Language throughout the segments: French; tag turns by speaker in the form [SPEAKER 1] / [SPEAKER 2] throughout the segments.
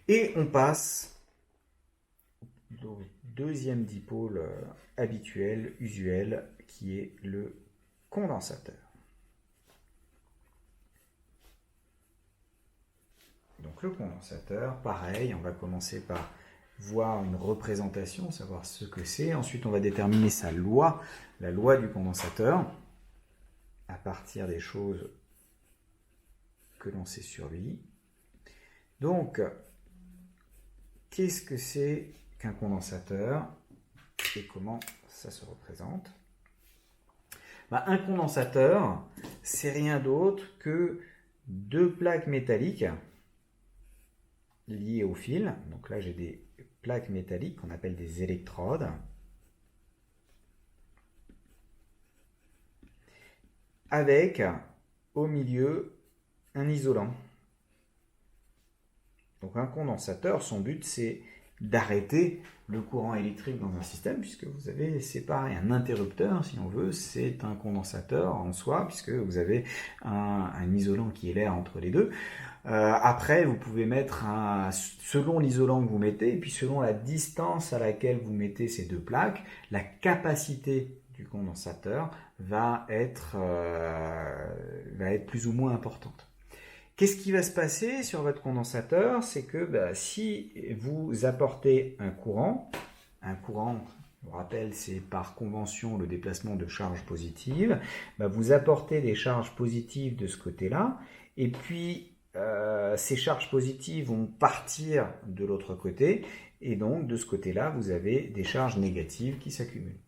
[SPEAKER 1] Et on passe au deuxième dipôle habituel, usuel, qui est le condensateur. Donc le condensateur, pareil, on va commencer par voir une représentation, savoir ce que c'est. Ensuite, on va déterminer sa loi, la loi du condensateur, à partir des choses que l'on sait sur lui. Donc, qu'est-ce que c'est qu'un condensateur et comment ça se représente? Un condensateur, c'est rien d'autre que deux plaques métalliques liées au fil. Donc là, j'ai des plaques métalliques qu'on appelle des électrodes, avec au milieu un isolant. Donc un condensateur, son but c'est d'arrêter le courant électrique dans un système, puisque vous avez séparé un interrupteur, si on veut, c'est un condensateur en soi, puisque vous avez un isolant qui est l'air entre les deux. Après, vous pouvez mettre selon l'isolant que vous mettez, et puis selon la distance à laquelle vous mettez ces deux plaques, la capacité du condensateur va être plus ou moins importante. Qu'est-ce qui va se passer sur votre condensateur? C'est que si vous apportez un courant, je vous rappelle, c'est par convention le déplacement de charges positives, vous apportez des charges positives de ce côté-là, et puis ces charges positives vont partir de l'autre côté, et donc de ce côté-là, vous avez des charges négatives qui s'accumulent.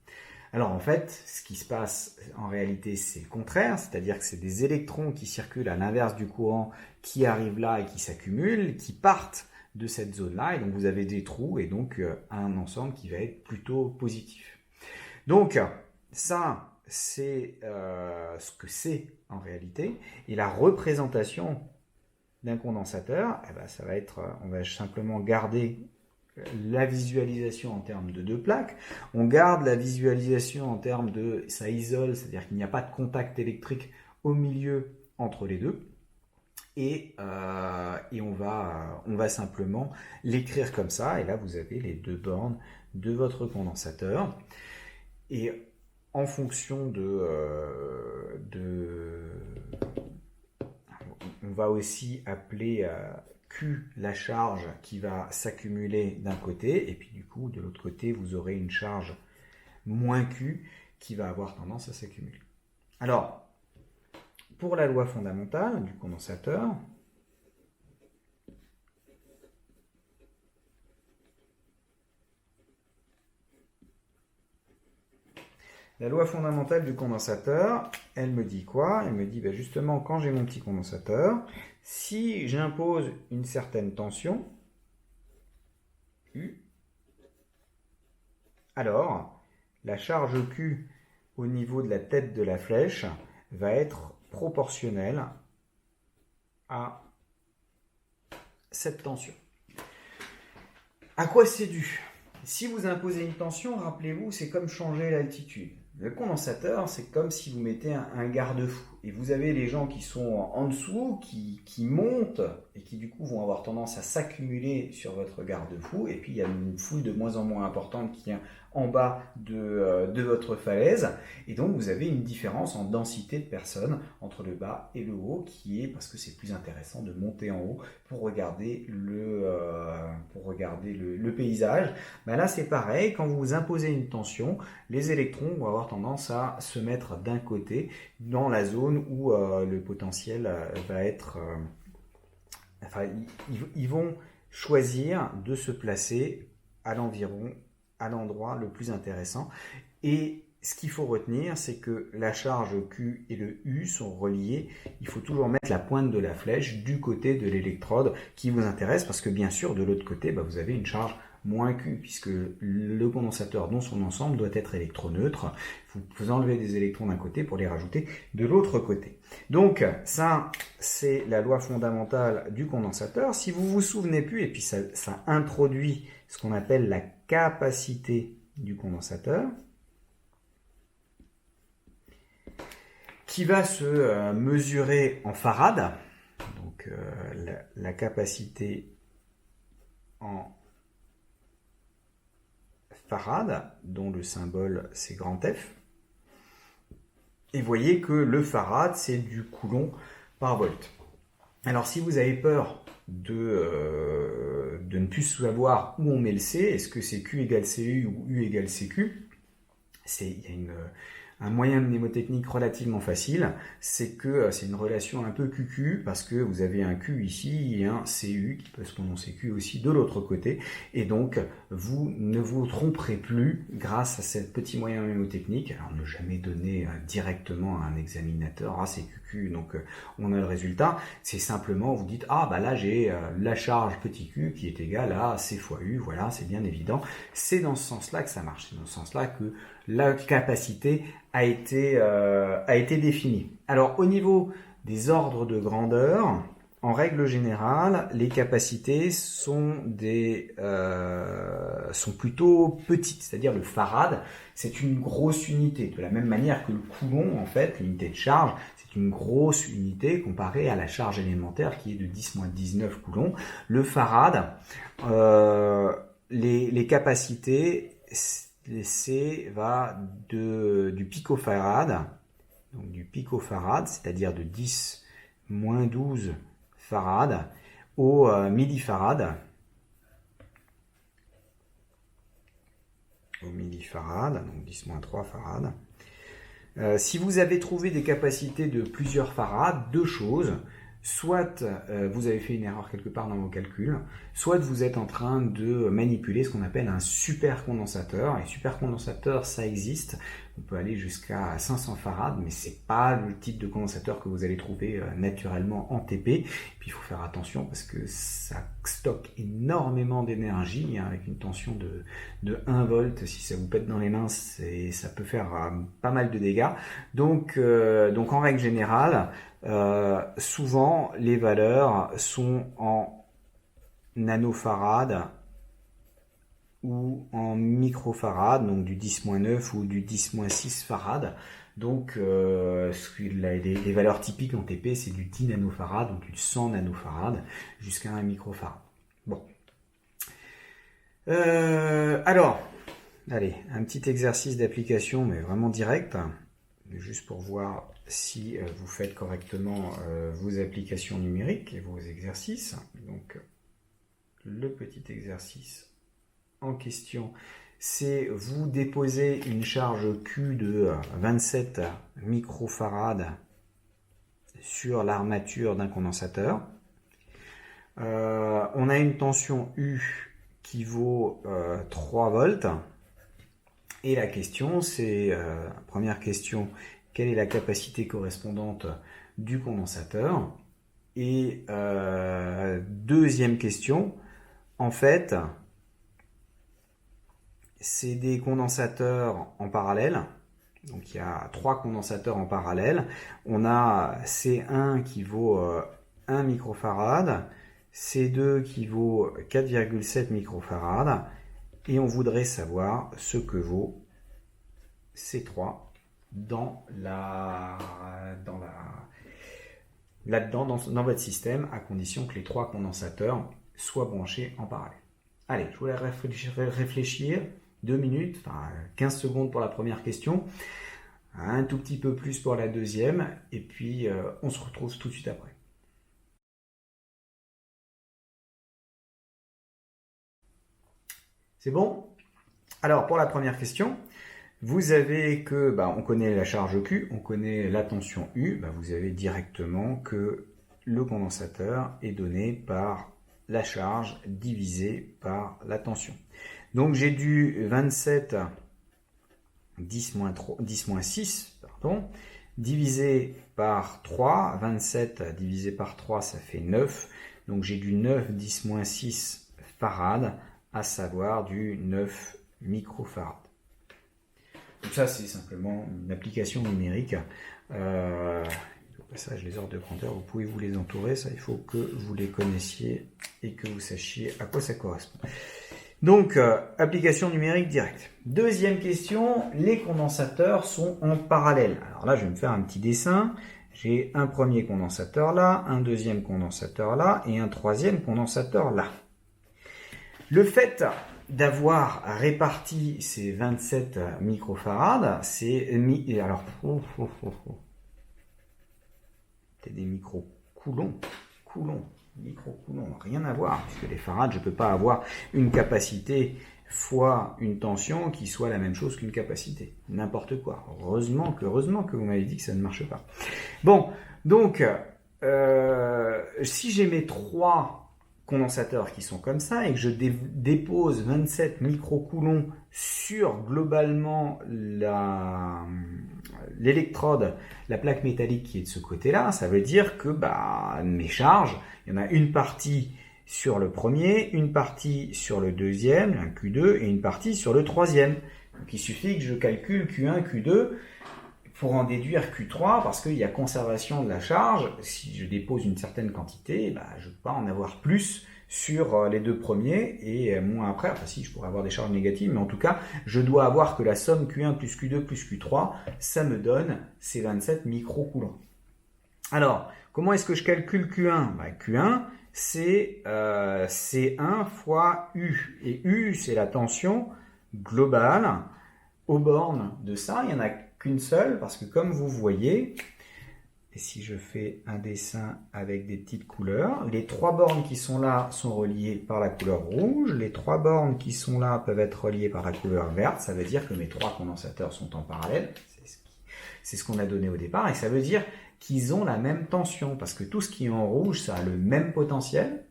[SPEAKER 1] Alors en fait, ce qui se passe en réalité, c'est le contraire, c'est-à-dire que c'est des électrons qui circulent à l'inverse du courant, qui arrivent là et qui s'accumulent, qui partent de cette zone-là, et donc vous avez des trous, et donc un ensemble qui va être plutôt positif. Donc ça, c'est ce que c'est en réalité, et la représentation d'un condensateur, ça va être, on va simplement garder la visualisation en termes de deux plaques, on garde la visualisation en termes de ça isole, c'est-à-dire qu'il n'y a pas de contact électrique au milieu entre les deux, et on va simplement l'écrire comme ça, et là vous avez les deux bornes de votre condensateur, et en fonction on va aussi appeler Q la charge qui va s'accumuler d'un côté, et puis du coup de l'autre côté vous aurez une charge moins Q qui va avoir tendance à s'accumuler. Alors pour la loi fondamentale du condensateur, la loi fondamentale du condensateur, elle me dit quoi? Elle me dit justement, quand j'ai mon petit condensateur, si j'impose une certaine tension, U, alors la charge Q au niveau de la tête de la flèche va être proportionnelle à cette tension. À quoi c'est dû? Si vous imposez une tension, rappelez-vous, c'est comme changer l'altitude. Le condensateur, c'est comme si vous mettez un garde-fou. Et vous avez les gens qui sont en dessous, qui montent, et qui du coup vont avoir tendance à s'accumuler sur votre garde-fou. Et puis il y a une foule de moins en moins importante qui est en bas de votre falaise. Et donc vous avez une différence en densité de personnes entre le bas et le haut, qui est parce que c'est plus intéressant de monter en haut pour regarder le paysage. Là c'est pareil, quand vous imposez une tension, les électrons vont avoir tendance à se mettre d'un côté dans la zone où le potentiel va être... ils vont choisir de se placer à l'endroit le plus intéressant. Et ce qu'il faut retenir, c'est que la charge Q et le U sont reliés. Il faut toujours mettre la pointe de la flèche du côté de l'électrode qui vous intéresse, parce que bien sûr, de l'autre côté, vous avez une charge moins Q, puisque le condensateur dans son ensemble doit être électroneutre. Vous enlevez des électrons d'un côté pour les rajouter de l'autre côté. Donc ça, c'est la loi fondamentale du condensateur. Si vous vous souvenez plus, et puis ça introduit ce qu'on appelle la capacité du condensateur, qui va se mesurer en farad. Donc la capacité en farad, dont le symbole c'est grand F. Et voyez que le farad, c'est du coulomb par volt. Alors si vous avez peur de ne plus savoir où on met le C, est-ce que c'est Q égale CU ou U égale CQ, il y a un moyen mnémotechnique relativement facile, c'est que c'est une relation un peu QQ, parce que vous avez un Q ici et un CU qui peut se prononcer Q aussi de l'autre côté, et donc vous ne vous tromperez plus grâce à ce petit moyen mnémotechnique. Alors ne jamais donner directement à un examinateur, ah c'est QQ, donc on a le résultat, c'est simplement vous dites, ah bah là j'ai la charge petit q qui est égale à C fois U, voilà, c'est bien évident, c'est dans ce sens-là que ça marche, c'est dans ce sens-là que la capacité a été définie. Alors au niveau des ordres de grandeur, en règle générale, les capacités sont plutôt petites, c'est-à-dire le farad, c'est une grosse unité, de la même manière que le coulomb, en fait, l'unité de charge, c'est une grosse unité comparée à la charge élémentaire qui est de 10-19 coulombs. Le farad, les capacités, C va du picofarad, donc du picofarad, c'est-à-dire de 10-12 farad, au millifarad. Au millifarad, donc 10-3 farad. Si vous avez trouvé des capacités de plusieurs farads, deux choses. Soit vous avez fait une erreur quelque part dans vos calculs, soit vous êtes en train de manipuler ce qu'on appelle un supercondensateur. Et supercondensateur, ça existe. On peut aller jusqu'à 500 farads, mais c'est pas le type de condensateur que vous allez trouver naturellement en TP. Puis il faut faire attention parce que ça stocke énormément d'énergie, hein, avec une tension de 1 volt. Si ça vous pète dans les mains, ça peut faire pas mal de dégâts. Donc en règle générale, souvent les valeurs sont en nanofarad ou en microfarad, donc du 10-9 ou du 10-6 farad. Donc les valeurs typiques en TP, c'est du 10 nanofarad, donc du 100 nanofarad jusqu'à 1 microfarad. Bon. Alors, allez, un petit exercice d'application, mais vraiment direct, juste pour voir si vous faites correctement vos applications numériques et vos exercices. Donc, le petit exercice en question, c'est vous déposez une charge Q de 27 microfarad sur l'armature d'un condensateur. On a une tension U qui vaut 3 volts. Et la question, c'est, première question, quelle est la capacité correspondante du condensateur? Et deuxième question, en fait, c'est des condensateurs en parallèle. Donc il y a 3 condensateurs en parallèle. On a C1 qui vaut 1 microfarad, C2 qui vaut 4,7 microfarad, et on voudrait savoir ce que vaut C3 dans votre système, à condition que les 3 condensateurs soient branchés en parallèle. Allez, je vous laisse réfléchir 2 minutes, enfin 15 secondes pour la première question, un tout petit peu plus pour la deuxième, et puis on se retrouve tout de suite après. C'est bon? Alors, pour la première question, vous avez que, on connaît la charge Q, on connaît la tension U, vous avez directement que le condensateur est donné par la charge divisée par la tension. Donc j'ai du 27 10-6 divisé par 3, 27 divisé par 3 ça fait 9, donc j'ai du 9 10-6 farad, à savoir du 9 microfarad. Donc ça c'est simplement une application numérique. Au passage, les ordres de grandeur, vous pouvez vous les entourer, ça il faut que vous les connaissiez et que vous sachiez à quoi ça correspond. Donc, application numérique directe. Deuxième question, les condensateurs sont en parallèle. Alors là, je vais me faire un petit dessin. J'ai un premier condensateur là, un deuxième condensateur là et un troisième condensateur là. Le fait d'avoir réparti ces 27 microfarads, c'est alors c'est des micro-coulombs, micro-coulombs, rien à voir, puisque les farads, je ne peux pas avoir une capacité fois une tension qui soit la même chose qu'une capacité. N'importe quoi. Heureusement que vous m'avez dit que ça ne marche pas. Bon, donc, si j'ai mes 3 condensateurs qui sont comme ça et que je dépose 27 microcoulombs sur globalement l'électrode, la plaque métallique qui est de ce côté-là, ça veut dire que mes charges, il y en a une partie sur le premier, une partie sur le deuxième, un Q2, et une partie sur le troisième. Donc il suffit que je calcule Q1, Q2 pour en déduire Q3, parce qu'il y a conservation de la charge. Si je dépose une certaine quantité, je ne peux pas en avoir plus sur les 2 premiers, et moins après. Enfin si, je pourrais avoir des charges négatives, mais en tout cas, je dois avoir que la somme Q1 plus Q2 plus Q3, ça me donne ces 27 microcoulombs. Alors, comment est-ce que je calcule Q1 ? Q1, c'est C1 fois U. Et U, c'est la tension globale aux bornes de ça. Il n'y en a qu'une seule, parce que comme vous voyez, et si je fais un dessin avec des petites couleurs, les 3 bornes qui sont là sont reliées par la couleur rouge, les 3 bornes qui sont là peuvent être reliées par la couleur verte, ça veut dire que mes 3 condensateurs sont en parallèle, c'est ce qu'on a donné au départ, et ça veut dire qu'ils ont la même tension, parce que tout ce qui est en rouge, ça a le même potentiel,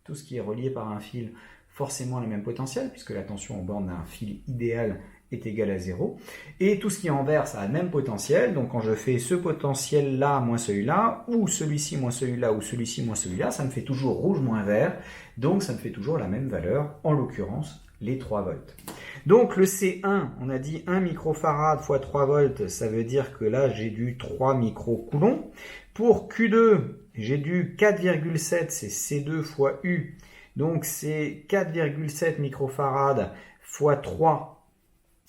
[SPEAKER 1] tout ce qui est relié par un fil, forcément le même potentiel, puisque la tension en borne d'un fil idéal est égale à 0, et tout ce qui est en vert, ça a le même potentiel, donc quand je fais ce potentiel-là moins celui-là, ou celui-ci moins celui-là, ou celui-ci moins celui-là, ça me fait toujours rouge moins vert, donc ça me fait toujours la même valeur, en l'occurrence, les 3 volts. Donc le C1, on a dit 1 microfarad fois 3 volts, ça veut dire que là j'ai du 3 microcoulombs. Pour Q2, j'ai du 4,7, c'est C2 fois U, donc c'est 4,7 microfarad fois 3.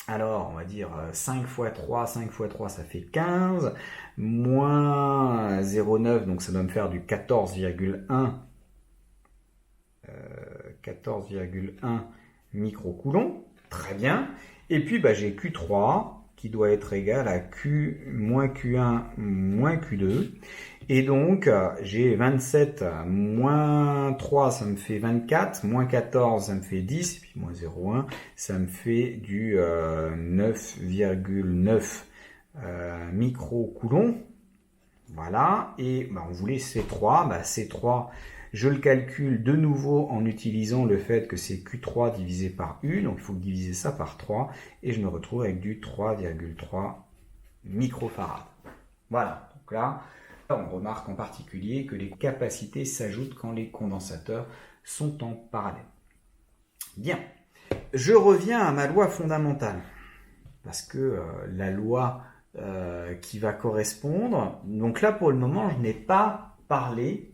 [SPEAKER 1] Alors, on va dire 5 fois 3, 5 fois 3, ça fait 15, moins 0,9, donc ça doit me faire du 14,1 microcoulombs. Très bien. Et puis, j'ai Q3 qui doit être égal à Q moins Q1 moins Q2. Et donc, j'ai 27 moins 3, ça me fait 24, moins 14, ça me fait 10, et puis moins 0,1, ça me fait du 9,9 microcoulombs. Voilà, et on voulait C3, C3, je le calcule de nouveau en utilisant le fait que c'est Q3 divisé par U, donc il faut diviser ça par 3, et je me retrouve avec du 3,3 microfarad. Voilà, donc là, on remarque en particulier que les capacités s'ajoutent quand les condensateurs sont en parallèle. Bien, je reviens à ma loi fondamentale, parce que la loi qui va correspondre, donc là pour le moment je n'ai pas parlé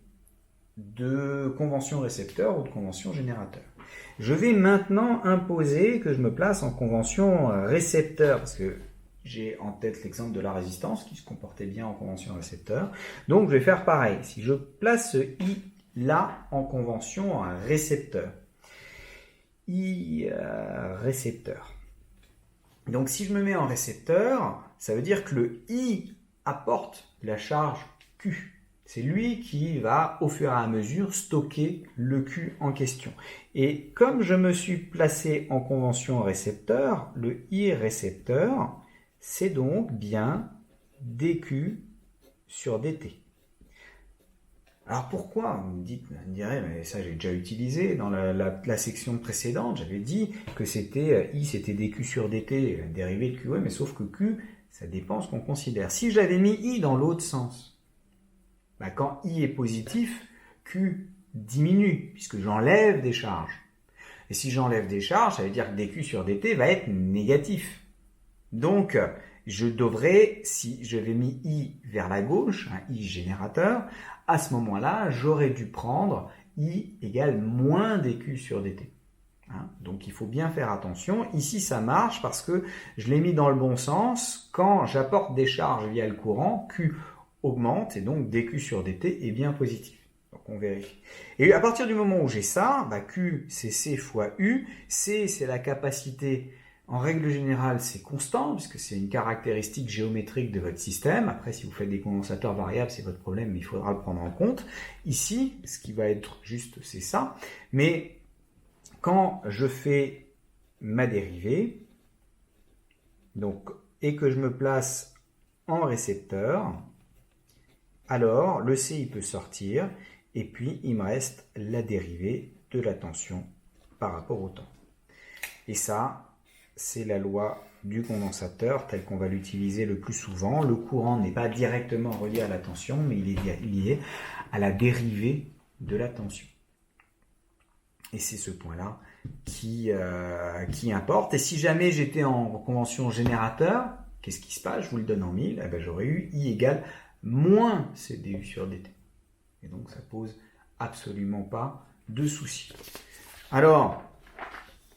[SPEAKER 1] de convention récepteur ou de convention générateur. Je vais maintenant imposer que je me place en convention récepteur, parce que j'ai en tête l'exemple de la résistance qui se comportait bien en convention récepteur. Donc je vais faire pareil. Si je place ce I là en convention récepteur. I récepteur. Donc si je me mets en récepteur, ça veut dire que le I apporte la charge Q. C'est lui qui va au fur et à mesure stocker le Q en question. Et comme je me suis placé en convention récepteur, le I récepteur, c'est donc bien dQ sur dt. Alors pourquoi ? Vous me direz, mais ça j'ai déjà utilisé dans la section précédente, j'avais dit que c'était I c'était dQ sur dt, dérivé de Q, ouais, mais sauf que Q, ça dépend ce qu'on considère. Si j'avais mis I dans l'autre sens, quand I est positif, Q diminue, puisque j'enlève des charges. Et si j'enlève des charges, ça veut dire que dQ sur dt va être négatif. Donc, je devrais, si j'avais mis I vers la gauche, un I générateur, à ce moment-là, j'aurais dû prendre I égale moins dQ sur dt. Donc, il faut bien faire attention. Ici, ça marche parce que je l'ai mis dans le bon sens. Quand j'apporte des charges via le courant, Q augmente et donc dQ sur dt est bien positif. Donc on vérifie. Et à partir du moment où j'ai ça, bah Q c'est C fois U. C c'est la capacité, en règle générale c'est constant, puisque c'est une caractéristique géométrique de votre système. Après si vous faites des condensateurs variables c'est votre problème, mais il faudra le prendre en compte. Ici, ce qui va être juste c'est ça. Mais quand je fais ma dérivée, donc, et que je me place en récepteur, alors le C il peut sortir, et puis il me reste la dérivée de la tension par rapport au temps. Et ça, c'est la loi du condensateur telle qu'on va l'utiliser le plus souvent. Le courant n'est pas directement relié à la tension, mais il est lié à la dérivée de la tension. Et c'est ce point-là qui importe. Et si jamais j'étais en convention générateur, qu'est-ce qui se passe? Je vous le donne en 1000. Eh ben, j'aurais eu I égale moins CdU sur dt. Et donc ça pose absolument pas de souci. Alors,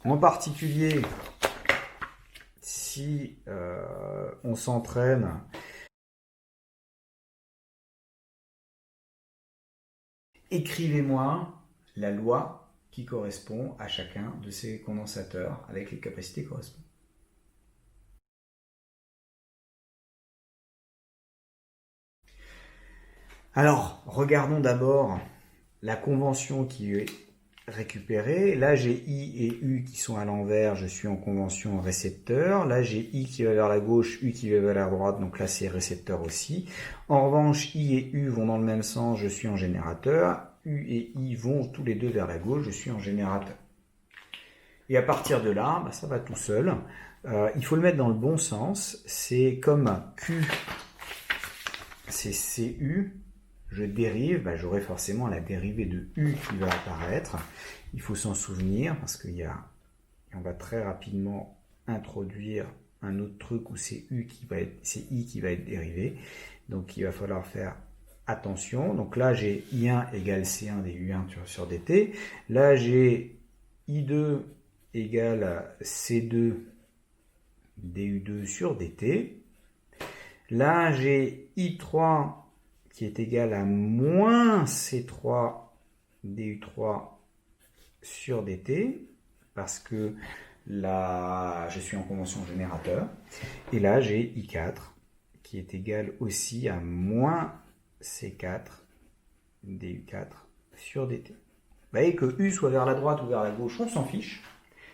[SPEAKER 1] en particulier, si on s'entraîne, écrivez-moi la loi qui correspond à chacun de ces condensateurs avec les capacités correspondantes. Alors, regardons d'abord la convention qui est récupérée. Là, j'ai I et U qui sont à l'envers, je suis en convention récepteur. Là, j'ai I qui va vers la gauche, U qui va vers la droite, donc là, c'est récepteur aussi. En revanche, I et U vont dans le même sens, je suis en générateur. U et I vont tous les deux vers la gauche, je suis en générateur. Et à partir de là, bah, ça va tout seul. Il faut le mettre dans le bon sens. C'est comme Q, c'est CU. Je dérive, bah, j'aurai forcément la dérivée de U qui va apparaître. Il faut s'en souvenir parce on va très rapidement introduire un autre truc où c'est I qui va être dérivé. Donc il va falloir faire attention. Donc là j'ai I1 égale C1 du1 sur dt. Là j'ai I2 égale C2 du2 sur dt. Là j'ai I3 qui est égal à moins C3 du3 sur dt, parce que là, je suis en convention générateur. Et là, j'ai I4 qui est égal aussi à moins C4 du4 sur dt. Vous voyez que U soit vers la droite ou vers la gauche, on s'en fiche.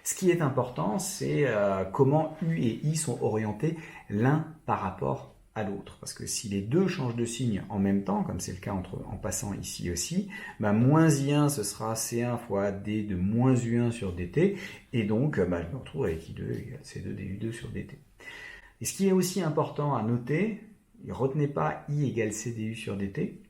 [SPEAKER 1] Ce qui est important, c'est comment U et I sont orientés l'un par rapport à l'autre. Parce que si les deux changent de signe en même temps, comme c'est le cas en passant ici aussi, bah, moins I1 ce sera C1 fois D de moins U1 sur dt, et donc bah, je me retrouve avec I2 égale C2 du2 sur dt. Et ce qui est aussi important à noter, retenez pas I égale CdU sur dt,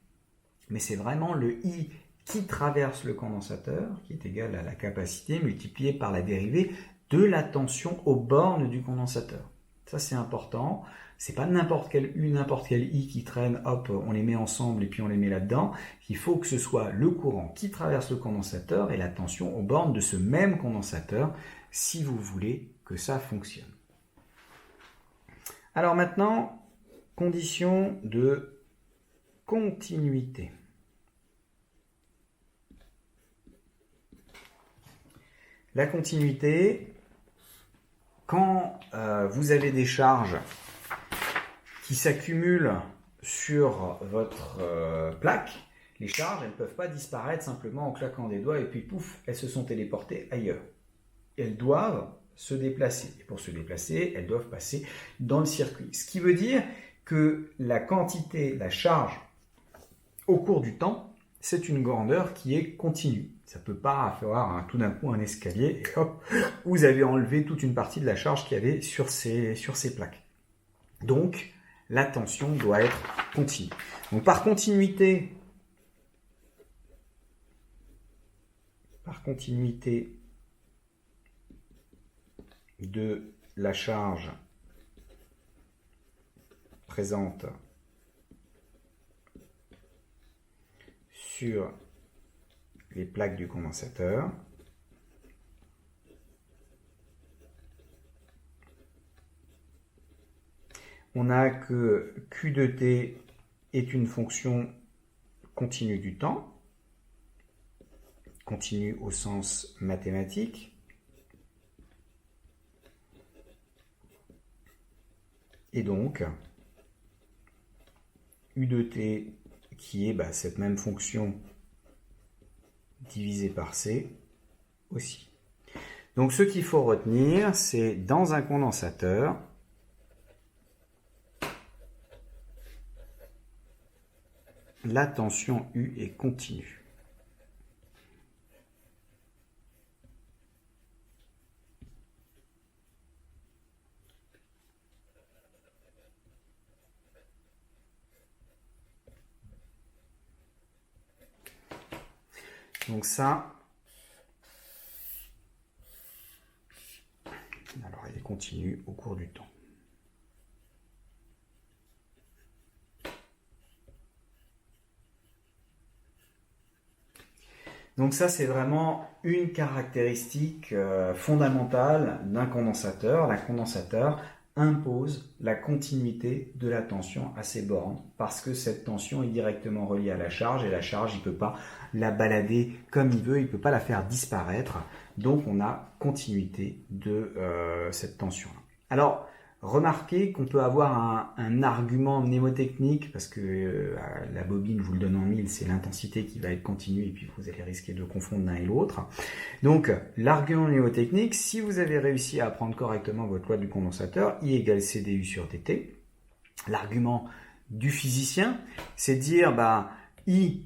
[SPEAKER 1] mais c'est vraiment le I qui traverse le condensateur, qui est égal à la capacité multipliée par la dérivée de la tension aux bornes du condensateur. Ça c'est important. C'est pas n'importe quel U, n'importe quel I qui traîne, hop, on les met ensemble et puis on les met là-dedans. Il faut que ce soit le courant qui traverse le condensateur et la tension aux bornes de ce même condensateur si vous voulez que ça fonctionne. Alors maintenant, condition de continuité. La continuité, quand vous avez des charges qui s'accumulent sur votre plaque, les charges, elles ne peuvent pas disparaître simplement en claquant des doigts et puis pouf, elles se sont téléportées ailleurs. Elles doivent se déplacer. Et pour se déplacer, elles doivent passer dans le circuit. Ce qui veut dire que la quantité, la charge au cours du temps, c'est une grandeur qui est continue. Ça ne peut pas faire tout d'un coup un escalier et hop, vous avez enlevé toute une partie de la charge qu'il y avait sur ces plaques. Donc, la tension doit être continue. Donc, par continuité de la charge présente sur les plaques du condensateur, on a que Q de T est une fonction continue du temps, continue au sens mathématique. Et donc, U de t qui est cette même fonction divisée par C aussi. Donc ce qu'il faut retenir, c'est dans un condensateur, la tension U est continue. Donc ça, alors il est continu au cours du temps. Donc ça, c'est vraiment une caractéristique fondamentale d'un condensateur. Un condensateur impose la continuité de la tension à ses bornes parce que cette tension est directement reliée à la charge et la charge, il ne peut pas la balader comme il veut, il ne peut pas la faire disparaître. Donc on a continuité de cette tension-là. Alors, remarquez qu'on peut avoir un argument mnémotechnique, parce que la bobine, je vous le donne en mille, c'est l'intensité qui va être continue, et puis vous allez risquer de confondre l'un et l'autre. Donc, l'argument mnémotechnique, si vous avez réussi à apprendre correctement votre loi du condensateur, I égale CdU sur dt, l'argument du physicien, c'est de dire, I,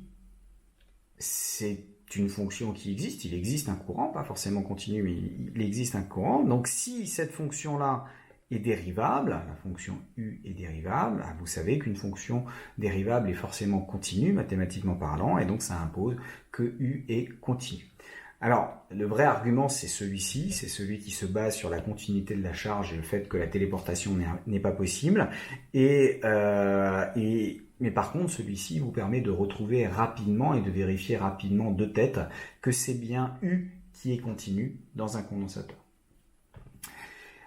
[SPEAKER 1] c'est une fonction qui existe, il existe un courant, pas forcément continu, mais il existe un courant. Donc, si cette fonction-là est dérivable, la fonction U est dérivable, vous savez qu'une fonction dérivable est forcément continue, mathématiquement parlant, et donc ça impose que U est continu. Alors, le vrai argument, c'est celui-ci, c'est celui qui se base sur la continuité de la charge et le fait que la téléportation n'est pas possible. Mais par contre, celui-ci vous permet de retrouver rapidement et de vérifier rapidement de tête que c'est bien U qui est continu dans un condensateur.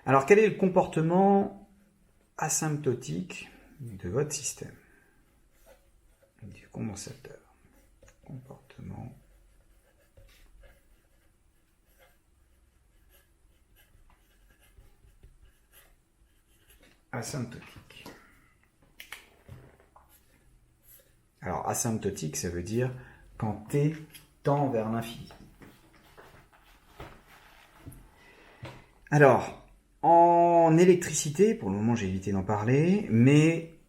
[SPEAKER 1] Alors, quel est le comportement asymptotique de votre système, du condensateur? Comportement asymptotique. Alors, asymptotique, ça veut dire quand t tend vers l'infini. Alors, en électricité, pour le moment j'ai évité d'en parler, mais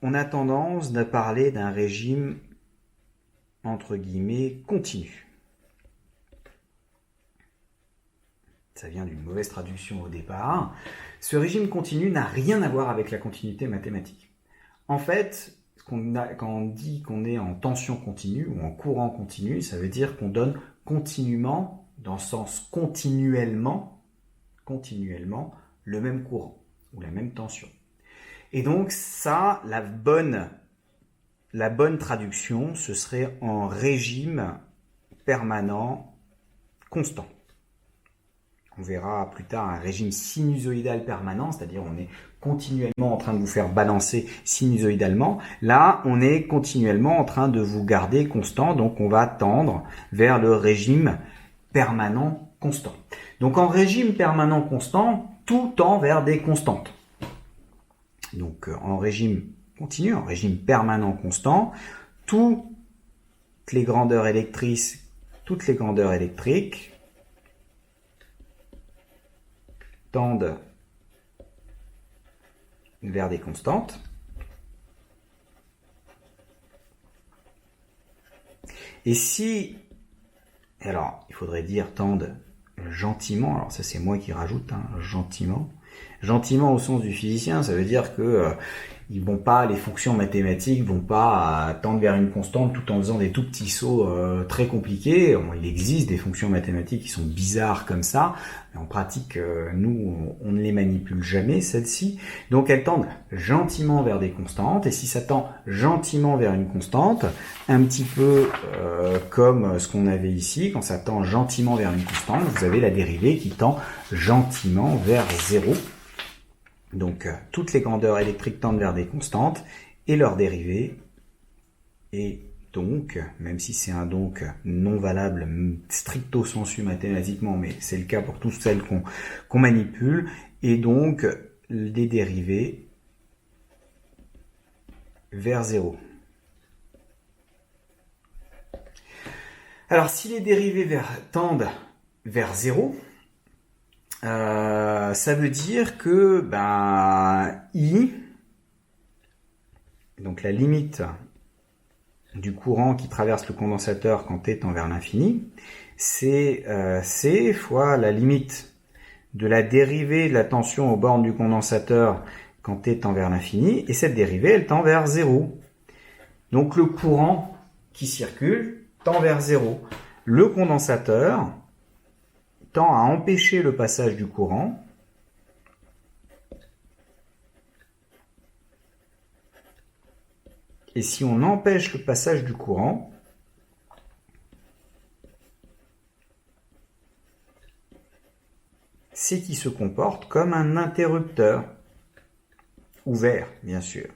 [SPEAKER 1] on a tendance de parler d'un régime entre guillemets continu. Ça vient d'une mauvaise traduction au départ. Ce régime continu n'a rien à voir avec la continuité mathématique. En fait, quand on dit qu'on est en tension continue ou en courant continu, ça veut dire qu'on donne continuellement, dans le sens continuellement, le même courant ou la même tension. Et donc ça, la bonne traduction, ce serait en régime permanent constant. On verra plus tard un régime sinusoïdal permanent, c'est-à-dire on est continuellement en train de vous faire balancer sinusoïdalement. Là, on est continuellement en train de vous garder constant, donc on va tendre vers le régime permanent constant. Donc en régime permanent constant, tout tend vers des constantes. Donc en régime continu, en régime permanent constant, toutes les grandeurs électriques tendent vers des constantes. Et si, alors il faudrait dire tendent gentiment, alors ça c'est moi qui rajoute, gentiment. Gentiment au sens du physicien, ça veut dire que les fonctions mathématiques vont pas tendre vers une constante tout en faisant des tout petits sauts très compliqués. Il existe des fonctions mathématiques qui sont bizarres comme ça, mais en pratique, nous, on ne les manipule jamais, celles-ci. Donc elles tendent gentiment vers des constantes, et si ça tend gentiment vers une constante, un petit peu comme ce qu'on avait ici, quand ça tend gentiment vers une constante, vous avez la dérivée qui tend gentiment vers 0. Donc, toutes les grandeurs électriques tendent vers des constantes et leur dérivée est donc, même si c'est un donc non valable stricto sensu mathématiquement, mais c'est le cas pour toutes celles qu'on manipule, et donc des dérivés vers 0. Alors, si les dérivés tendent vers 0, ça veut dire que I, donc la limite du courant qui traverse le condensateur quand t tend vers l'infini, c'est C fois la limite de la dérivée de la tension aux bornes du condensateur quand t tend vers l'infini, et cette dérivée, elle tend vers 0. Donc le courant qui circule tend vers 0. Le condensateur tend à empêcher le passage du courant, et si on empêche le passage du courant, c'est qu'il se comporte comme un interrupteur, ouvert bien sûr.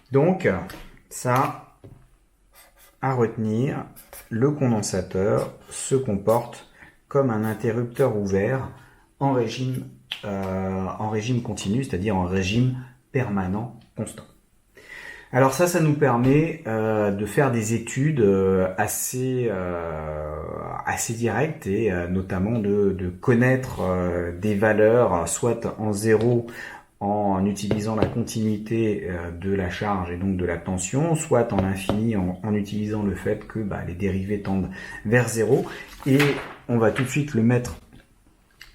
[SPEAKER 1] Donc, ça, à retenir, le condensateur se comporte comme un interrupteur ouvert en régime continu, c'est-à-dire en régime permanent constant. Alors ça nous permet de faire des études assez directes et notamment de connaître des valeurs soit en zéro en utilisant la continuité de la charge et donc de la tension, soit en infini en utilisant le fait que les dérivés tendent vers 0. Et on va tout de suite le mettre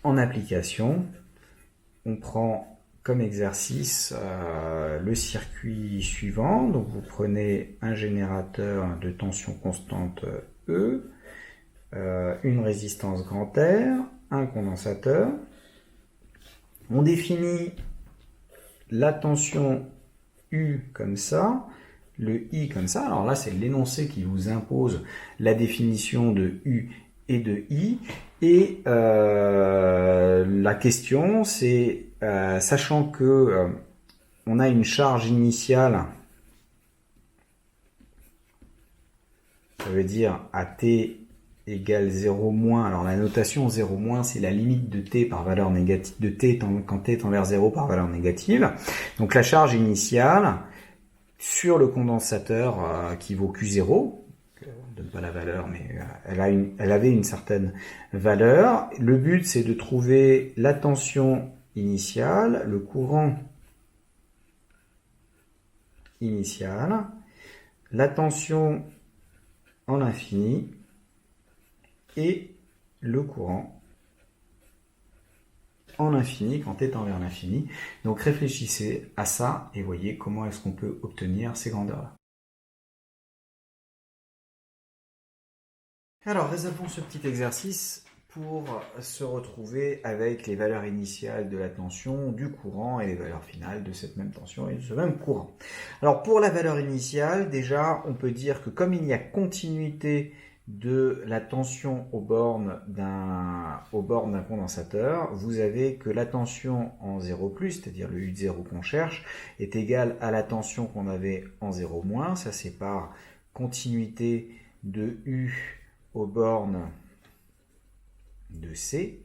[SPEAKER 1] en application. On prend comme exercice le circuit suivant. Donc vous prenez un générateur de tension constante E, une résistance grand R, un condensateur. On définit la tension U comme ça, le I comme ça. Alors là, c'est l'énoncé qui vous impose la définition de U et de I. Et la question, c'est, sachant que on a une charge initiale, ça veut dire à t égale 0 moins, alors la notation 0 moins, c'est la limite de t par valeur négative, de t quand t tend vers 0 par valeur négative. Donc la charge initiale sur le condensateur qui vaut Q0, on ne donne pas la valeur, mais elle avait une certaine valeur. Le but, c'est de trouver la tension initiale, le courant initial, la tension en l'infini, et le courant en infini quand t tend vers l'infini. Donc réfléchissez à ça et voyez comment est-ce qu'on peut obtenir ces grandeurs-là. Alors résolvons ce petit exercice pour se retrouver avec les valeurs initiales de la tension, du courant et les valeurs finales de cette même tension et de ce même courant. Alors pour la valeur initiale, déjà on peut dire que comme il y a continuité de la tension aux bornes d'un condensateur, vous avez que la tension en 0+, c'est-à-dire le U de 0 qu'on cherche, est égale à la tension qu'on avait en 0-, ça c'est par continuité de U aux bornes de C.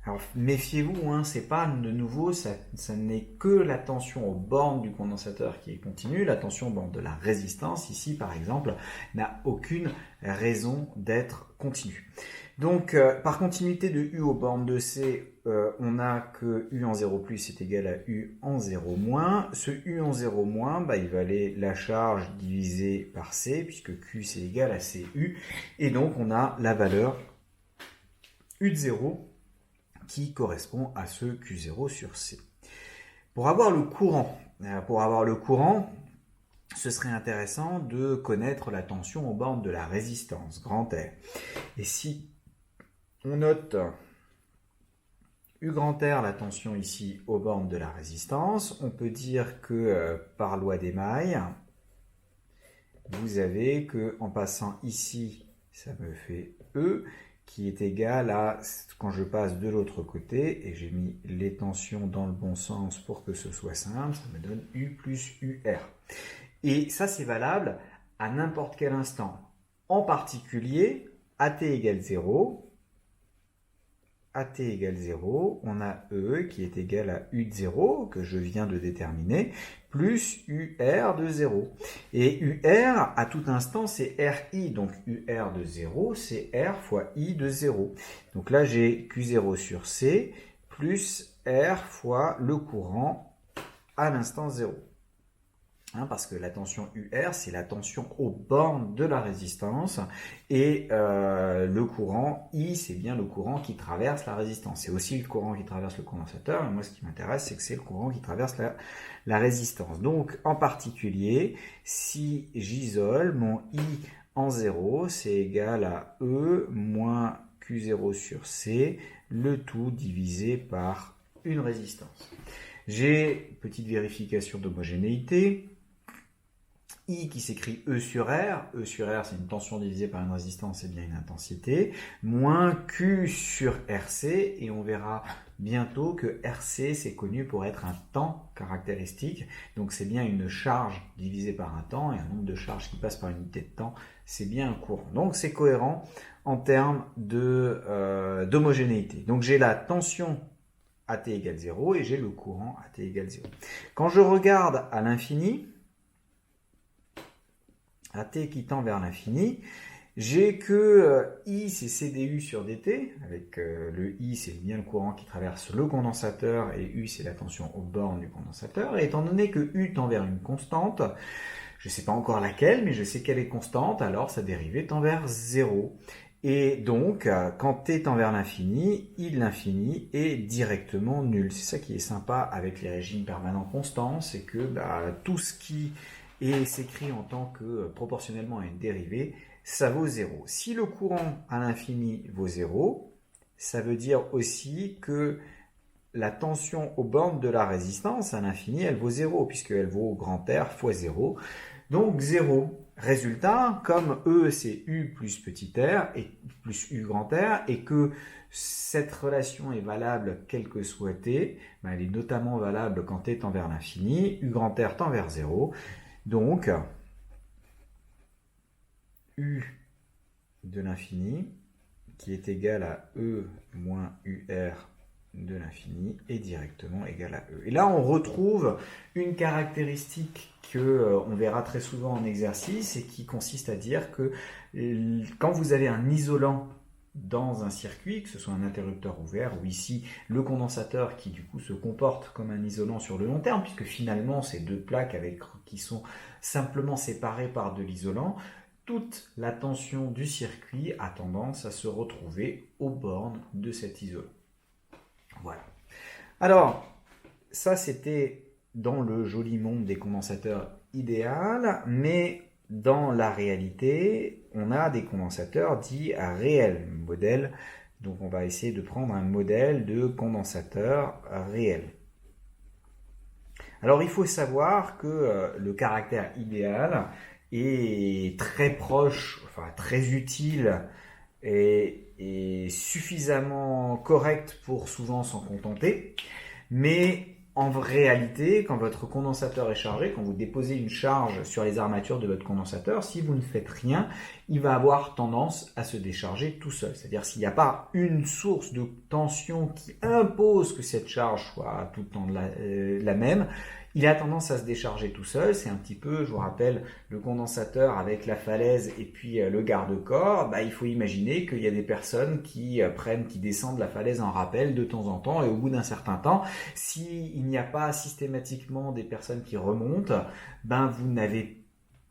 [SPEAKER 1] Alors méfiez-vous, c'est pas de nouveau, ça n'est que la tension aux bornes du condensateur qui est continue. La tension aux bornes de la résistance, ici par exemple, n'a aucune raison d'être continue. Donc par continuité de U aux bornes de C, on a que U en 0+ est égal à U en 0-. Ce U en 0-, il va aller la charge divisée par C, puisque Q c'est égal à CU, et donc on a la valeur U de 0 qui correspond à ce Q0 sur C. Pour avoir le courant, ce serait intéressant de connaître la tension aux bornes de la résistance, grand R. Et si on note U grand R, la tension ici aux bornes de la résistance. On peut dire que par loi d'émail, vous avez que en passant ici, ça me fait E, qui est égal à, quand je passe de l'autre côté, et j'ai mis les tensions dans le bon sens pour que ce soit simple, ça me donne U plus UR. Et ça, c'est valable à n'importe quel instant. En particulier, AT égale 0, AT égale 0, on a E qui est égal à U de 0, que je viens de déterminer, plus UR de 0. Et UR, à tout instant, c'est RI, donc UR de 0, c'est R fois I de 0. Donc là, j'ai Q0 sur C, plus R fois le courant à l'instant 0. Parce que la tension UR, c'est la tension aux bornes de la résistance, et le courant I, c'est bien le courant qui traverse la résistance. C'est aussi le courant qui traverse le condensateur, mais moi ce qui m'intéresse, c'est que c'est le courant qui traverse la résistance. Donc en particulier, si j'isole mon I en 0, c'est égal à E moins Q0 sur C, le tout divisé par une résistance. J'ai petite vérification d'homogénéité. I qui s'écrit E sur R. E sur R, c'est une tension divisée par une résistance, c'est bien une intensité. Moins Q sur RC, et on verra bientôt que RC, c'est connu pour être un temps caractéristique. Donc c'est bien une charge divisée par un temps, et un nombre de charges qui passe par une unité de temps, c'est bien un courant. Donc c'est cohérent en termes d'homogénéité. Donc j'ai la tension AT égale 0 et j'ai le courant AT égale 0. Quand je regarde à l'infini, AT qui tend vers l'infini, j'ai que I c'est CdU sur dt, avec le I c'est bien le courant qui traverse le condensateur et U c'est la tension aux bornes du condensateur. Et étant donné que U tend vers une constante, je ne sais pas encore laquelle, mais je sais qu'elle est constante, alors sa dérivée tend vers 0. Et donc, quand t tend vers l'infini, I de l'infini est directement nul. C'est ça qui est sympa avec les régimes permanents constants, c'est que tout ce qui s'écrit en tant que proportionnellement à une dérivée, ça vaut 0. Si le courant à l'infini vaut 0, ça veut dire aussi que la tension aux bornes de la résistance à l'infini, elle vaut 0, puisqu'elle vaut grand R fois 0. Donc 0. Résultat, comme E c'est U plus petit r et plus U grand R, et que cette relation est valable quel que soit t, elle est notamment valable quand t tend vers l'infini, U grand R tend vers 0. Donc, U de l'infini, qui est égal à E moins UR de l'infini, est directement égal à E. Et là, on retrouve une caractéristique qu'on verra très souvent en exercice, et qui consiste à dire que quand vous avez un isolant dans un circuit, que ce soit un interrupteur ouvert ou ici le condensateur qui du coup se comporte comme un isolant sur le long terme, puisque finalement c'est deux plaques qui sont simplement séparées par de l'isolant, toute la tension du circuit a tendance à se retrouver aux bornes de cet isolant. Voilà. Alors, ça c'était dans le joli monde des condensateurs idéal, mais dans la réalité, on a des condensateurs dits à réel modèle. Donc on va essayer de prendre un modèle de condensateur réel. Alors il faut savoir que le caractère idéal est très proche, enfin très utile et suffisamment correct pour souvent s'en contenter. Mais en réalité, quand votre condensateur est chargé, quand vous déposez une charge sur les armatures de votre condensateur, si vous ne faites rien, il va avoir tendance à se décharger tout seul. C'est-à-dire s'il n'y a pas une source de tension qui impose que cette charge soit tout le temps la même, il a tendance à se décharger tout seul. C'est un petit peu, je vous rappelle, le condensateur avec la falaise et puis le garde-corps. Il faut imaginer qu'il y a des personnes qui descendent la falaise en rappel de temps en temps, et au bout d'un certain temps, s'il n'y a pas systématiquement des personnes qui remontent,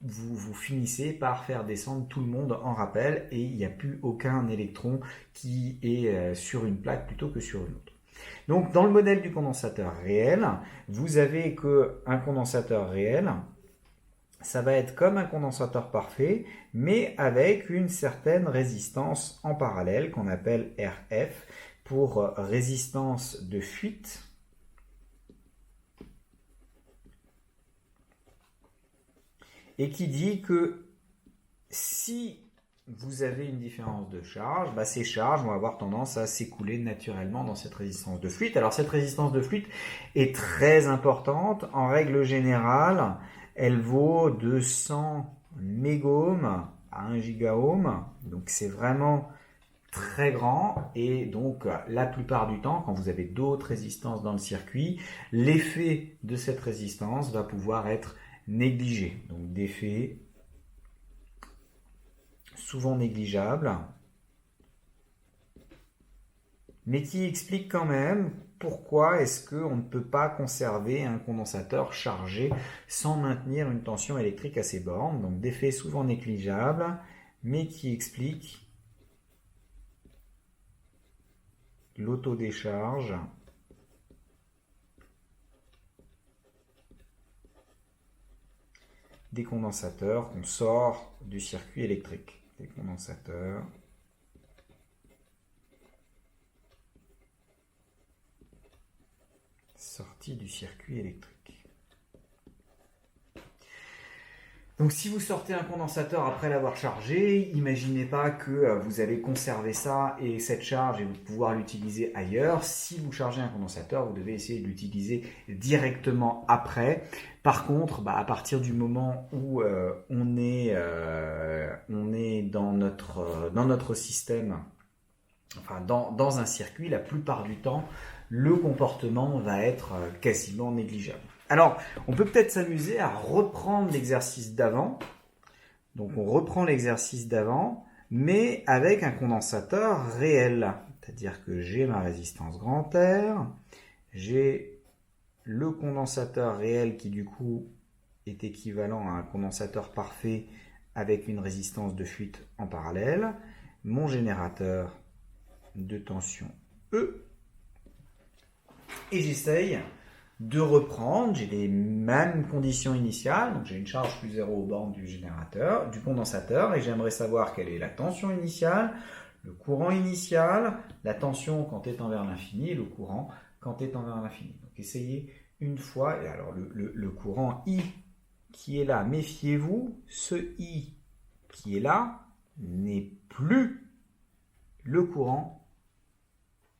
[SPEAKER 1] vous finissez par faire descendre tout le monde en rappel, et il n'y a plus aucun électron qui est sur une plaque plutôt que sur une autre. Donc dans le modèle du condensateur réel, vous avez qu'un condensateur réel, ça va être comme un condensateur parfait, mais avec une certaine résistance en parallèle qu'on appelle RF, pour résistance de fuite. Et qui dit que si vous avez une différence de charge, ces charges vont avoir tendance à s'écouler naturellement dans cette résistance de fuite. Alors cette résistance de fuite est très importante. En règle générale, elle vaut de 100 mégohms à 1 gigaohm. Donc c'est vraiment très grand, et donc la plupart du temps, quand vous avez d'autres résistances dans le circuit, l'effet de cette résistance va pouvoir être négligé. Donc d'effet souvent négligeable, mais qui explique quand même pourquoi est-ce qu'on ne peut pas conserver un condensateur chargé sans maintenir une tension électrique à ses bornes. Donc d'effet souvent négligeable, mais qui explique l'autodécharge des condensateurs qu'on sort du circuit électrique. Des condensateurs sortis du circuit électrique. Donc si vous sortez un condensateur après l'avoir chargé, imaginez pas que vous allez conserver ça et cette charge et vous pouvoir l'utiliser ailleurs. Si vous chargez un condensateur, vous devez essayer de l'utiliser directement après. Par contre, à partir du moment où on est dans notre système, enfin dans un circuit, la plupart du temps, le comportement va être quasiment négligeable. Alors, on peut peut-être s'amuser à reprendre l'exercice d'avant. Donc, on reprend l'exercice d'avant, mais avec un condensateur réel. C'est-à-dire que j'ai ma résistance grand R, j'ai le condensateur réel qui, du coup, est équivalent à un condensateur parfait avec une résistance de fuite en parallèle, mon générateur de tension E, et j'essaye de reprendre, j'ai les mêmes conditions initiales, donc j'ai une charge plus 0 aux bornes du condensateur, et j'aimerais savoir quelle est la tension initiale, le courant initial, la tension quand est envers l'infini, et le courant quand est envers l'infini. Donc essayez une fois, et alors le courant I qui est là, méfiez-vous, ce I qui est là n'est plus le courant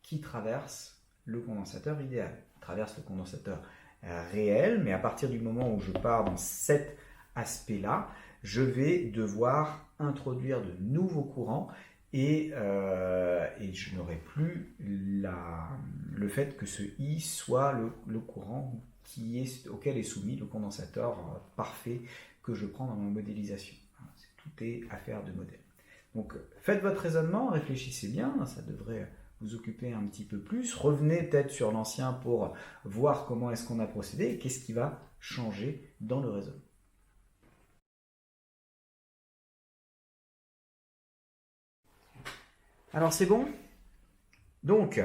[SPEAKER 1] qui traverse le condensateur idéal. Traverse le condensateur réel, mais à partir du moment où je pars dans cet aspect-là, je vais devoir introduire de nouveaux courants et je n'aurai plus le fait que ce I soit le courant auquel est soumis le condensateur parfait que je prends dans ma modélisation. Tout est affaire de modèle. Donc faites votre raisonnement, réfléchissez bien, ça devrait vous occuper un petit peu plus, revenez peut-être sur l'ancien pour voir comment est-ce qu'on a procédé et qu'est-ce qui va changer dans le raisonnement. Alors c'est bon? Donc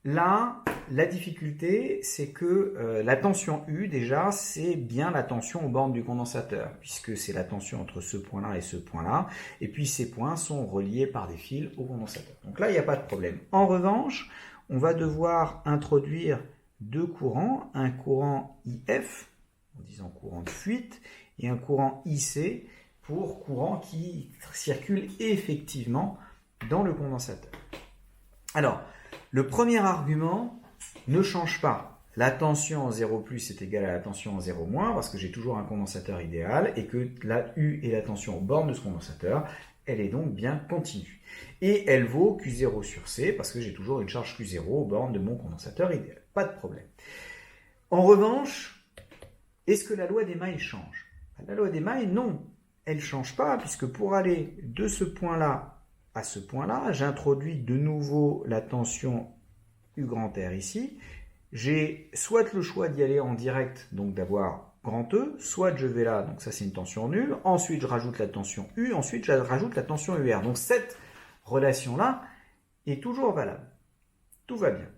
[SPEAKER 1] là, la difficulté, c'est que la tension U, déjà, c'est bien la tension aux bornes du condensateur, puisque c'est la tension entre ce point-là et ce point-là, et puis ces points sont reliés par des fils au condensateur. Donc là, il n'y a pas de problème. En revanche, on va devoir introduire deux courants, un courant IF, en disant courant de fuite, et un courant IC, pour courant qui circule effectivement dans le condensateur. Alors, le premier argument ne change pas. La tension en 0+ est égale à la tension en 0-, parce que j'ai toujours un condensateur idéal et que la U est la tension aux bornes de ce condensateur. Elle est donc bien continue. Et elle vaut Q0 sur C parce que j'ai toujours une charge Q0 aux bornes de mon condensateur idéal. Pas de problème. En revanche, est-ce que la loi d'Émail change? La loi d'Émail, non. Elle ne change pas puisque pour aller de ce point-là à ce point-là, j'introduis de nouveau la tension U grand R ici. J'ai soit le choix d'y aller en direct, donc d'avoir grand E, soit je vais là, donc ça c'est une tension nulle, ensuite je rajoute la tension U, ensuite je rajoute la tension UR. Donc cette relation-là est toujours valable. Tout va bien.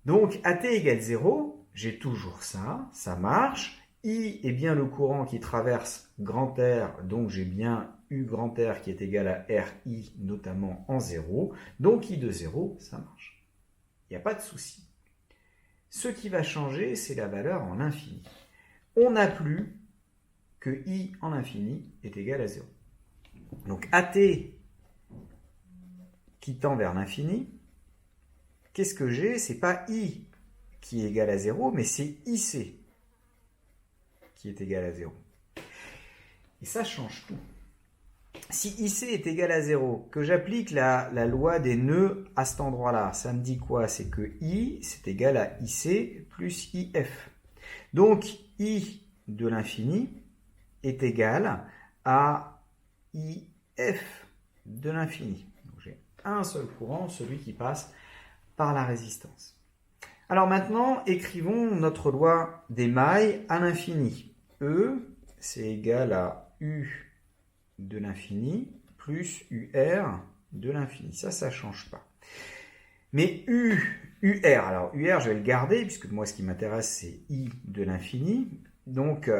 [SPEAKER 1] Donc AT égale 0, j'ai toujours ça, ça marche. I est bien le courant qui traverse grand R, donc j'ai bien U grand R qui est égal à RI, notamment en 0. Donc I de 0, ça marche. Il n'y a pas de souci. Ce qui va changer, c'est la valeur en infini. On n'a plus que I en infini est égal à 0. Donc AT qui tend vers l'infini, qu'est-ce que j'ai? C'est pas I qui est égal à 0, mais c'est IC qui est égal à 0. Et ça change tout. Si IC est égal à 0, que j'applique la loi des nœuds à cet endroit-là, ça me dit quoi? C'est que I, c'est égal à IC plus IF. Donc, I de l'infini est égal à IF de l'infini. Donc, j'ai un seul courant, celui qui passe par la résistance. Alors maintenant, écrivons notre loi des mailles à l'infini. E, c'est égal à U de l'infini plus UR de l'infini. Ça ne change pas. Mais UR, alors UR, je vais le garder, puisque moi, ce qui m'intéresse, c'est I de l'infini. Donc,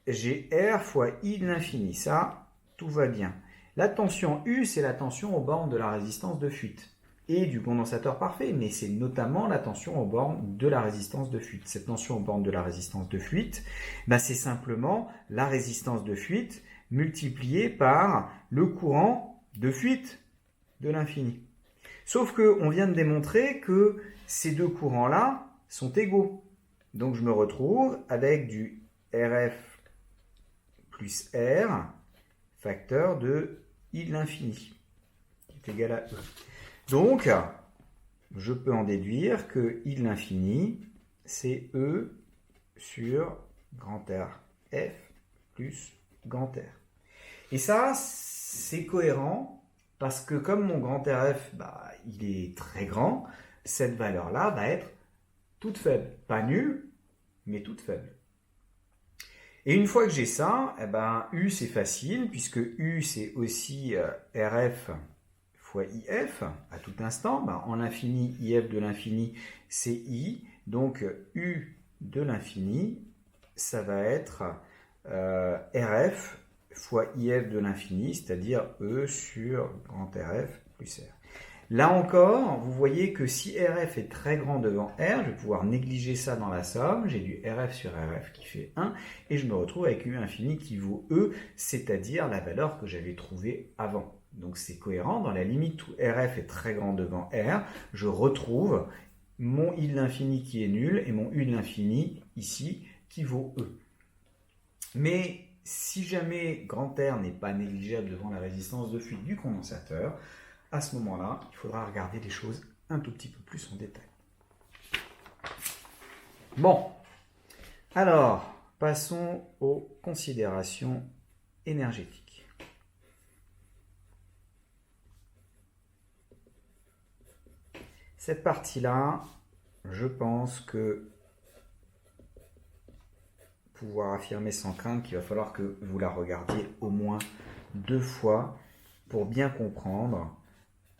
[SPEAKER 1] j'ai R fois I de l'infini. Ça, tout va bien. La tension U, c'est la tension aux bornes de la résistance de fuite et du condensateur parfait, mais c'est notamment la tension aux bornes de la résistance de fuite. Cette tension aux bornes de la résistance de fuite, c'est simplement la résistance de fuite multipliée par le courant de fuite de l'infini. Sauf qu'on vient de démontrer que ces deux courants-là sont égaux. Donc je me retrouve avec du RF plus R, facteur de I de l'infini, qui est égal à E. Donc, je peux en déduire que I de l'infini, c'est E sur grand R F plus grand R. Et ça, c'est cohérent parce que comme mon grand RF, il est très grand, cette valeur-là va être toute faible. Pas nulle, mais toute faible. Et une fois que j'ai ça, U c'est facile puisque U c'est aussi RF fois IF à tout instant. En l'infini, IF de l'infini c'est I. Donc U de l'infini, ça va être RF fois IF de l'infini, c'est-à-dire E sur grand RF plus R. Là encore, vous voyez que si RF est très grand devant R, je vais pouvoir négliger ça dans la somme. J'ai du RF sur RF qui fait 1 et je me retrouve avec U infini qui vaut E, c'est-à-dire la valeur que j'avais trouvée avant. Donc c'est cohérent, dans la limite où RF est très grand devant R, je retrouve mon I de l'infini qui est nul et mon U de l'infini ici qui vaut E. Mais si jamais grand R n'est pas négligeable devant la résistance de fuite du condensateur, à ce moment-là, il faudra regarder les choses un tout petit peu plus en détail. Bon, alors, passons aux considérations énergétiques. Cette partie-là, je pense que pouvoir affirmer sans crainte qu'il va falloir que vous la regardiez au moins 2 fois pour bien comprendre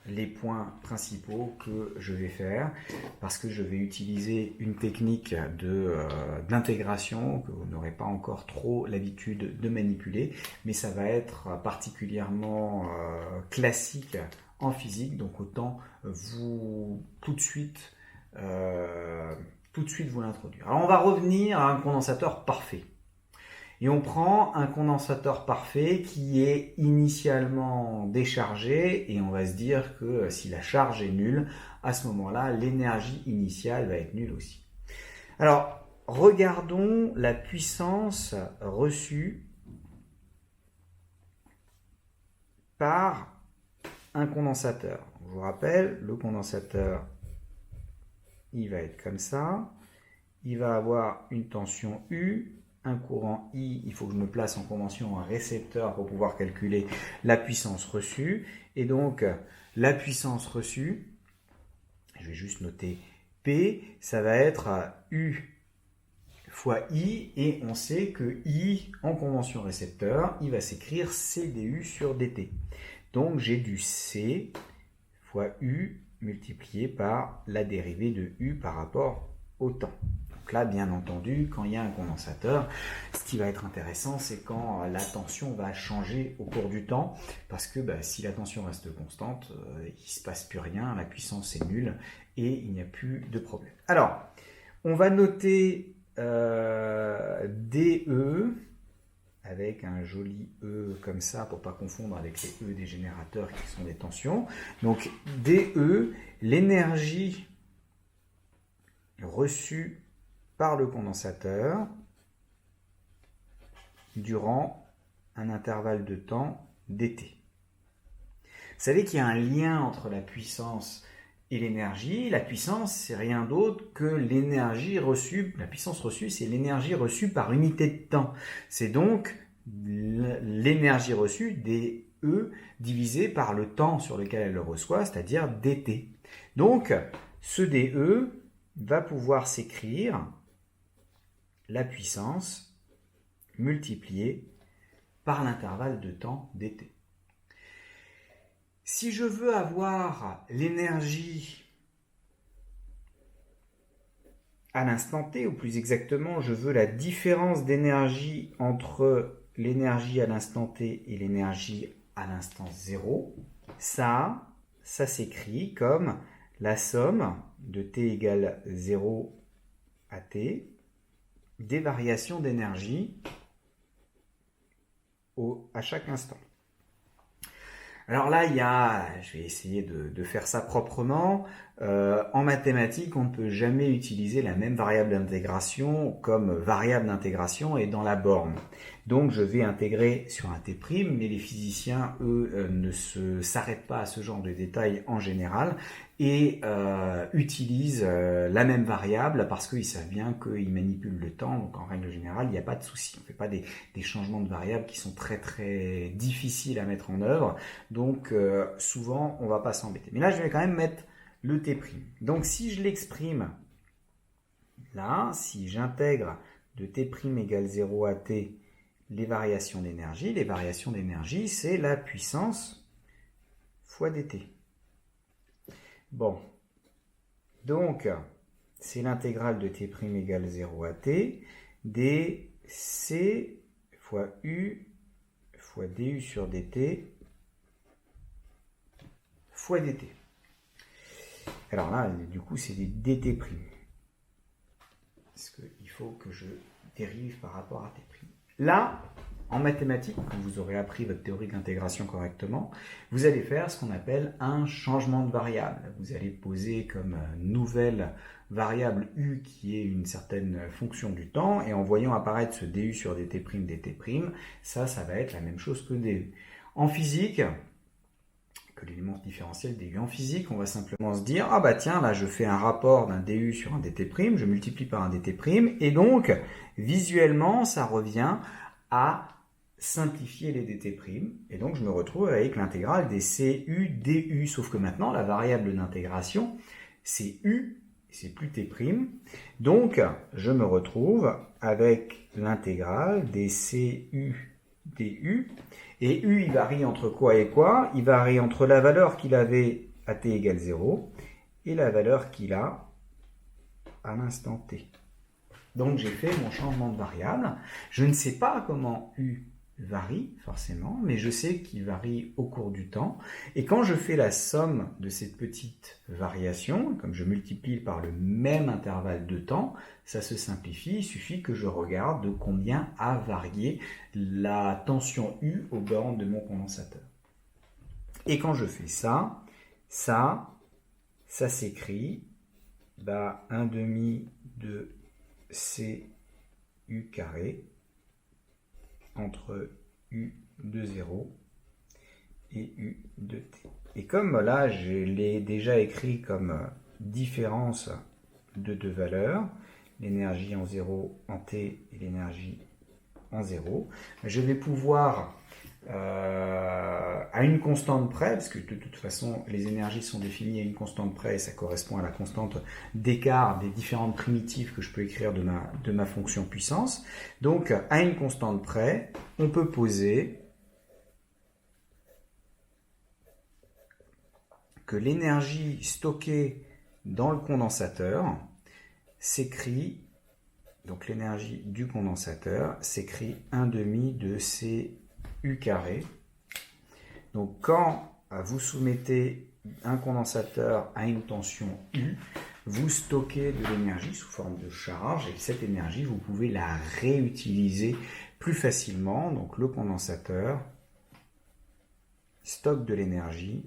[SPEAKER 1] les points principaux que je vais faire, parce que je vais utiliser une technique d'intégration que vous n'aurez pas encore trop l'habitude de manipuler, mais ça va être particulièrement classique en physique, donc autant vous tout de suite vous l'introduire. Alors on va revenir à un condensateur parfait. Et on prend un condensateur parfait qui est initialement déchargé et on va se dire que si la charge est nulle, à ce moment-là, l'énergie initiale va être nulle aussi. Alors, regardons la puissance reçue par un condensateur. Je vous rappelle, le condensateur, il va être comme ça. Il va avoir une tension U, un courant I, il faut que je me place en convention un récepteur pour pouvoir calculer la puissance reçue. Et donc, la puissance reçue, je vais juste noter P, ça va être U fois I, et on sait que I, en convention récepteur, il va s'écrire CdU sur dt. Donc, j'ai du C fois U multiplié par la dérivée de U par rapport au temps. Donc là, bien entendu, quand il y a un condensateur, ce qui va être intéressant, c'est quand la tension va changer au cours du temps, parce que si la tension reste constante, il ne se passe plus rien, la puissance est nulle, et il n'y a plus de problème. Alors, on va noter DE, avec un joli E comme ça, pour ne pas confondre avec les E des générateurs qui sont des tensions. Donc DE, l'énergie reçue par le condensateur durant un intervalle de temps dt. Vous savez qu'il y a un lien entre la puissance et l'énergie. La puissance, c'est rien d'autre que l'énergie reçue. La puissance reçue, c'est l'énergie reçue par unité de temps. C'est donc l'énergie reçue, dE, divisée par le temps sur lequel elle le reçoit, c'est-à-dire dt. Donc, ce dE va pouvoir s'écrire la puissance multipliée par l'intervalle de temps dt. Si je veux avoir l'énergie à l'instant t, ou plus exactement, je veux la différence d'énergie entre l'énergie à l'instant t et l'énergie à l'instant 0, ça s'écrit comme la somme de t égale 0 à t des variations d'énergie à chaque instant. Alors là, je vais essayer de faire ça proprement. En mathématiques, on ne peut jamais utiliser la même variable d'intégration comme variable d'intégration et dans la borne. Donc je vais intégrer sur un t', mais les physiciens, eux, ne s'arrêtent pas à ce genre de détails en général et utilisent la même variable parce qu'ils savent bien qu'ils manipulent le temps. Donc en règle générale, il n'y a pas de souci. On ne fait pas des changements de variables qui sont très très difficiles à mettre en œuvre. Donc souvent, on ne va pas s'embêter. Mais là, je vais quand même mettre le t'. Donc si je l'exprime là, si j'intègre de t' égale 0 à t les variations d'énergie, c'est la puissance fois dt. Bon, donc c'est l'intégrale de t' égale 0 à t dc fois u fois du sur dt fois dt. Alors là, du coup, c'est des dt'. Parce qu'il faut que je dérive par rapport à t'. Là, en mathématiques, quand vous aurez appris votre théorie de l'intégration correctement, vous allez faire ce qu'on appelle un changement de variable. Vous allez poser comme nouvelle variable u qui est une certaine fonction du temps, et en voyant apparaître ce du sur dt', ça va être la même chose que du. En physique, que l'élément différentiel du en physique, on va simplement se dire, ah bah tiens, là je fais un rapport d'un du sur un dt', je multiplie par un dt', et donc visuellement ça revient à simplifier les dt', et donc je me retrouve avec l'intégrale des cu du, sauf que maintenant la variable d'intégration c'est u, c'est plus t', donc je me retrouve avec l'intégrale des cu du, et u, il varie entre quoi et quoi? Il varie entre la valeur qu'il avait à t égale 0 et la valeur qu'il a à l'instant t. Donc j'ai fait mon changement de variable. Je ne sais pas comment u varie forcément, mais je sais qu'il varie au cours du temps. Et quand je fais la somme de cette petite variation, comme je multiplie par le même intervalle de temps, ça se simplifie. Il suffit que je regarde de combien a varié la tension U aux bornes de mon condensateur. Et quand je fais ça s'écrit 1/2 de cu carré entre u de 0 et u de t. Et comme là, je l'ai déjà écrit comme différence de deux valeurs, l'énergie en 0 en t et l'énergie en 0, je vais pouvoir, à une constante près, parce que de toute façon, les énergies sont définies à une constante près, et ça correspond à la constante d'écart des différentes primitives que je peux écrire de ma fonction puissance. Donc, à une constante près, on peut poser que l'énergie stockée dans le condensateur s'écrit Donc l'énergie du condensateur s'écrit 1/2 de CU carré. Donc quand vous soumettez un condensateur à une tension U, vous stockez de l'énergie sous forme de charge et cette énergie, vous pouvez la réutiliser plus facilement. Donc le condensateur stocke de l'énergie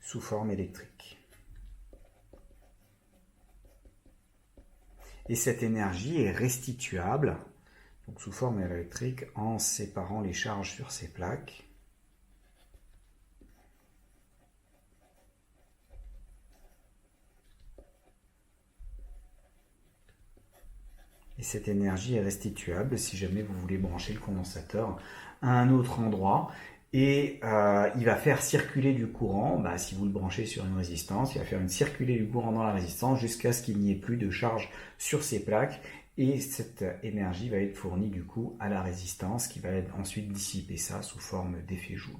[SPEAKER 1] sous forme électrique. Et cette énergie est restituable, donc sous forme électrique, en séparant les charges sur ces plaques. Et cette énergie est restituable si jamais vous voulez brancher le condensateur à un autre endroit. Et il va faire circuler du courant, si vous le branchez sur une résistance, il va faire circuler du courant dans la résistance jusqu'à ce qu'il n'y ait plus de charge sur ces plaques. Et cette énergie va être fournie du coup à la résistance qui va ensuite dissiper ça sous forme d'effet Joule.